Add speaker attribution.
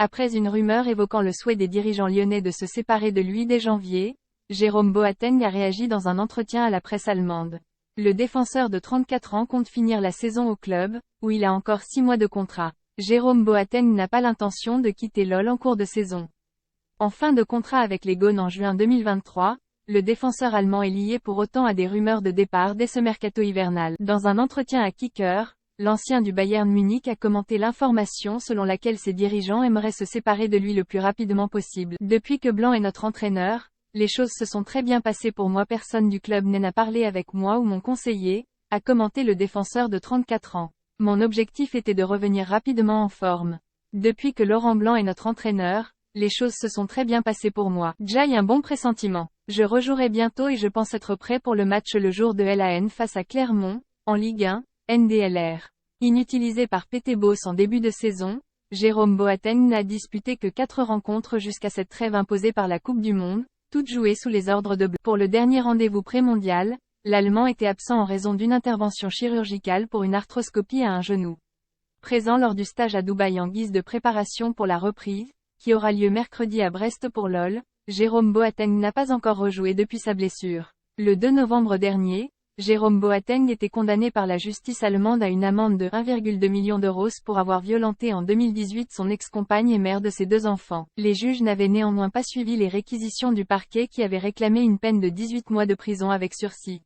Speaker 1: Après une rumeur évoquant le souhait des dirigeants lyonnais de se séparer de lui dès janvier, Jérôme Boateng a réagi dans un entretien à la presse allemande. Le défenseur de 34 ans compte finir la saison au club, où il a encore 6 mois de contrat. Jérôme Boateng n'a pas l'intention de quitter l'OL en cours de saison. En fin de contrat avec les Gaunes en juin 2023, le défenseur allemand est lié pour autant à des rumeurs de départ dès ce mercato hivernal. Dans un entretien à Kicker, l'ancien du Bayern Munich a commenté l'information selon laquelle ses dirigeants aimeraient se séparer de lui le plus rapidement possible. Depuis que Blanc est notre entraîneur, les choses se sont très bien passées pour moi, personne du club n'a parlé avec moi ou mon conseiller, a commenté le défenseur de 34 ans. Mon objectif était de revenir rapidement en forme. Depuis que Laurent Blanc est notre entraîneur, les choses se sont très bien passées pour moi. J'ai un bon pressentiment. Je rejouerai bientôt et je pense être prêt pour le match le jour de l'AN face à Clermont, en Ligue 1, NDLR. Inutilisé par PT Boss en début de saison, Jérôme Boateng n'a disputé que 4 rencontres jusqu'à cette trêve imposée par la Coupe du Monde, toutes jouées sous les ordres de Blanc. Pour le dernier rendez-vous pré-mondial, l'Allemand était absent en raison d'une intervention chirurgicale pour une arthroscopie à un genou. Présent lors du stage à Dubaï en guise de préparation pour la reprise, qui aura lieu mercredi à Brest pour l'OL, Jérôme Boateng n'a pas encore rejoué depuis sa blessure. Le 2 novembre dernier, Jérôme Boateng était condamné par la justice allemande à une amende de 1,2 million d'euros pour avoir violenté en 2018 son ex-compagne et mère de ses 2 enfants. Les juges n'avaient néanmoins pas suivi les réquisitions du parquet qui avait réclamé une peine de 18 mois de prison avec sursis.